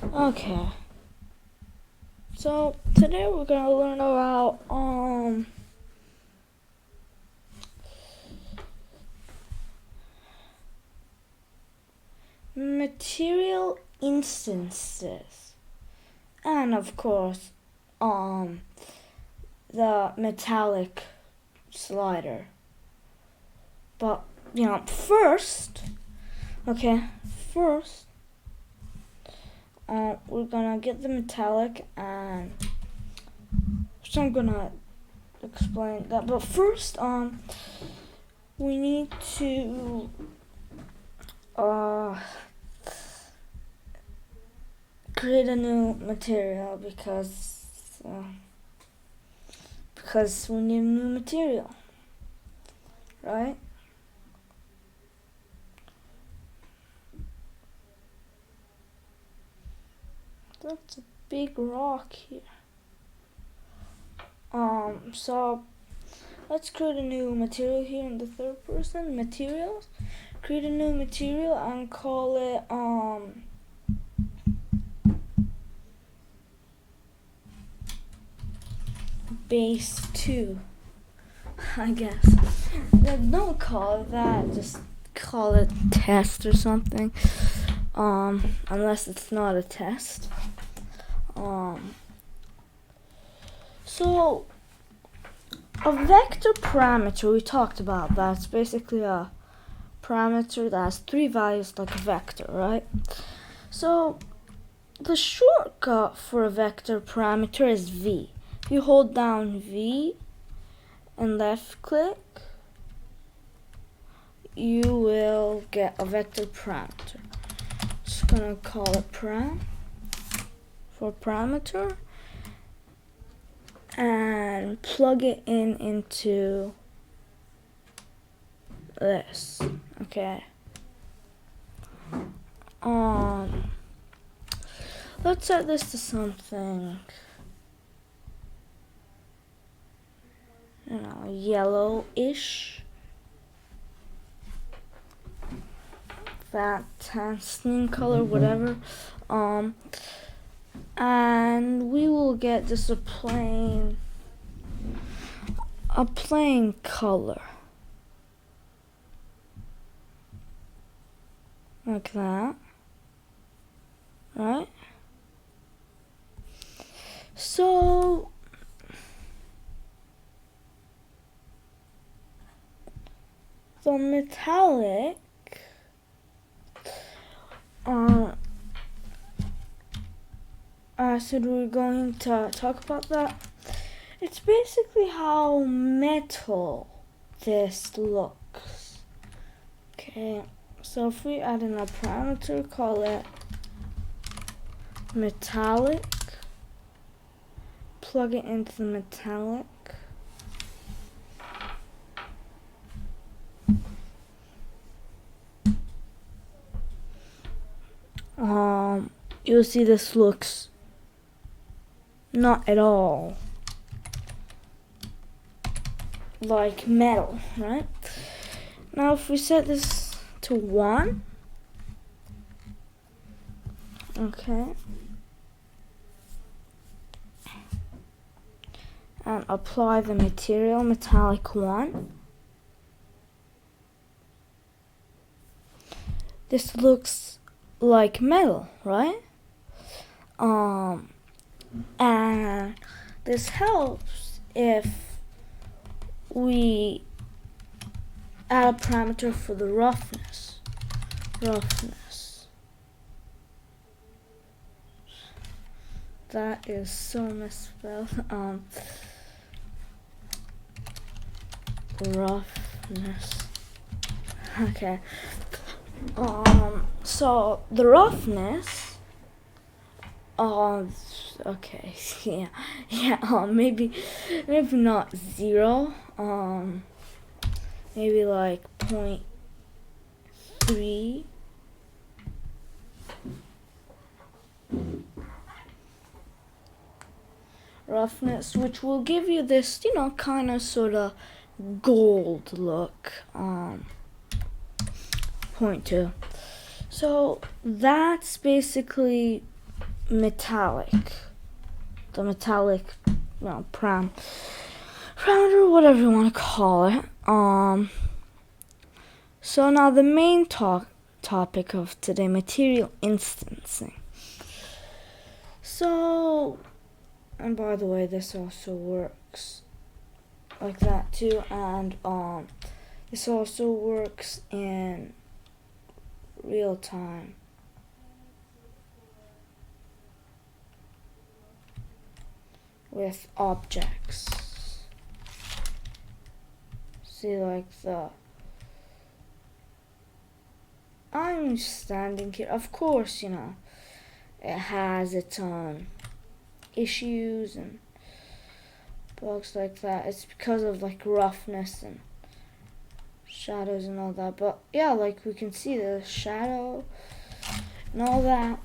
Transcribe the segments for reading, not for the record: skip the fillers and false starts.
Okay. So today we're gonna learn about material instances, and of course the metallic slider. But first we're gonna get the metallic, and so I'm gonna explain that. But first we need to create a new material because we need a new material, right? That's a big rock here. So let's create a new material here in the third person, materials. Create a new material and call it base 2, I guess. Don't call it that, just call it test or something. Unless it's not a test. So a vector parameter, we talked about that. It's basically a parameter that has 3 values like a vector, right? So the shortcut for a vector parameter is V. If you hold down V and left click, you will get a vector parameter. Just gonna call it param for parameter and plug it into this. Okay. Let's set this to something, yellowish. That tungsten color, whatever. And we will get just a plain color. Like that. Right? So the metallic so we're going to talk about that. It's basically how metal this looks. Okay, so if we add in a parameter, call it metallic, plug it into the metallic, you'll see this looks not at all like metal, right? Now if we set this to 1, okay, and apply the material metallic 1, this looks like metal, right? And this helps if we add a parameter for the roughness. That is so misspelled. Roughness. Okay. So the roughness. Okay. Yeah. Maybe not 0. Maybe like 0.3. Roughness, which will give you this, kind of sort of gold look. 0.2. So that's basically metallic. The metallic, parameter, whatever you want to call it. So now the main topic of today, material instancing. So, and by the way, this also works like that too, and this also works in real time. With objects. See, like I'm standing here. Of course, it has its own issues and bugs like that. It's because of like roughness and shadows and all that. But yeah, like we can see the shadow and all that.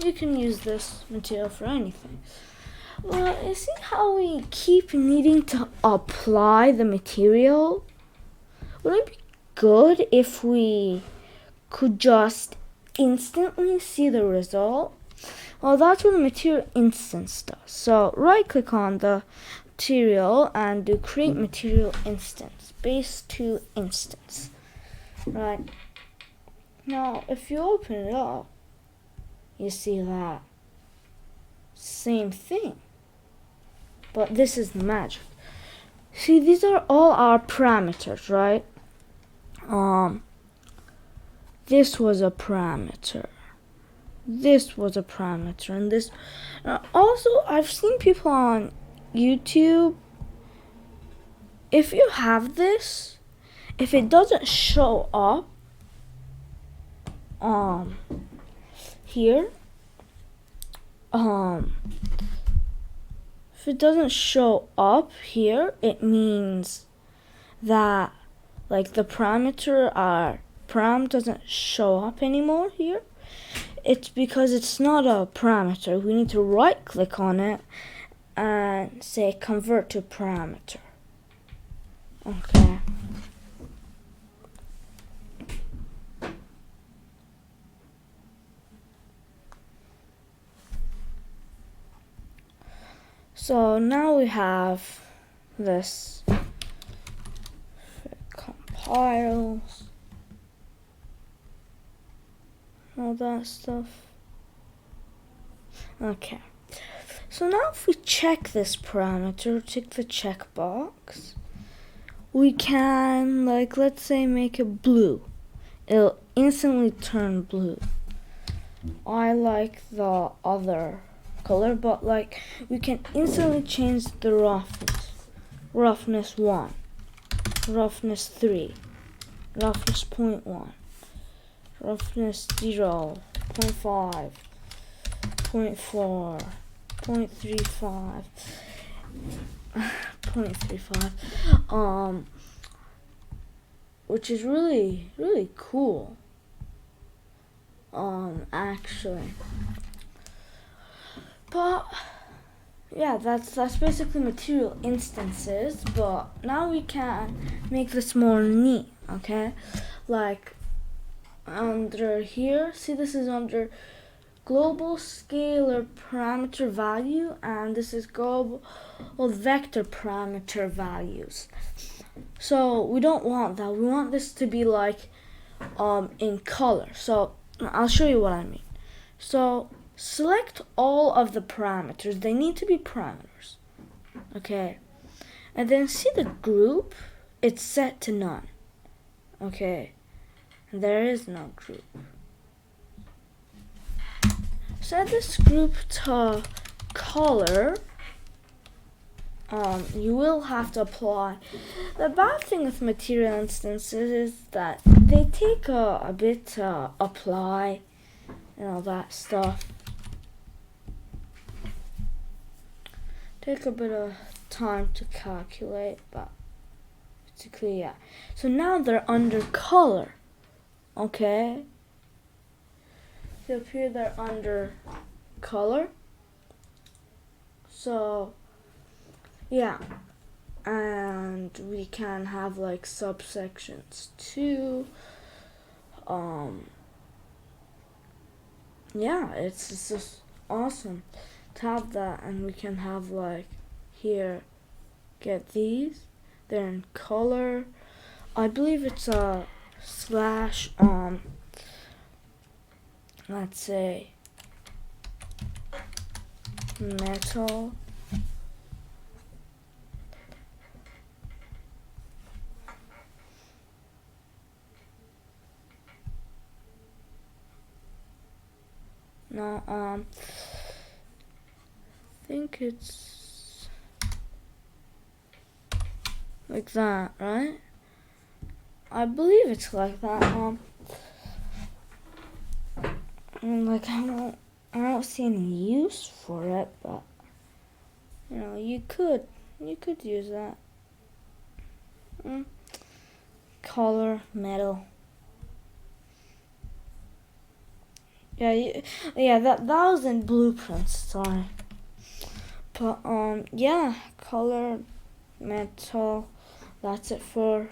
You can use this material for anything. Well, you see how we keep needing to apply the material? Would it be good if we could just instantly see the result? Well, that's what the material instance does. So right click on the material and do create material instance, base 2 instance. Right. Now, if you open it up, you see that same thing. But this is the magic. See, these are all our parameters, right? This was a parameter. This was a parameter, and this. Also, I've seen people on YouTube. If you have this, if it doesn't show up, here, if it doesn't show up here, it means that like the param doesn't show up anymore here. It's because it's not a parameter. We need to right click on it and say convert to parameter. Okay. So now we have this. It compiles. All that stuff. Okay. So now if we check this parameter, tick the checkbox, we can, like, let's say make it blue. It'll instantly turn blue. I like the other color, but like we can instantly change the roughness. Roughness 1, roughness 3, roughness 0.1, roughness 0, 0.5, 0.4, 0.35, 0.35, which is really, really cool, actually. But yeah, that's basically material instances, but now we can make this more neat, okay? Like under here, see, this is under global scalar parameter value, and this is global vector parameter values. So we don't want that. We want this to be like in color. So I'll show you what I mean. So select all of the parameters. They need to be parameters. Okay. And then see the group? It's set to none. Okay. And there is no group. Set this group to color. You will have to apply. The bad thing with material instances is that they take a bit to apply and all that stuff. Take a bit of time to calculate, but basically, yeah. So now they're under color. Okay. So up here they're under color. So yeah, and we can have like subsections too. Yeah, it's just awesome to have that, and we can have like here, get these. They're in color. I believe it's a slash let's say metal. No, I think it's like that, right? I believe it's like that. Like I don't see any use for it, but you know, you could use that. Color metal. Yeah, that was in Blueprints. Sorry, but yeah, color metal. That's it for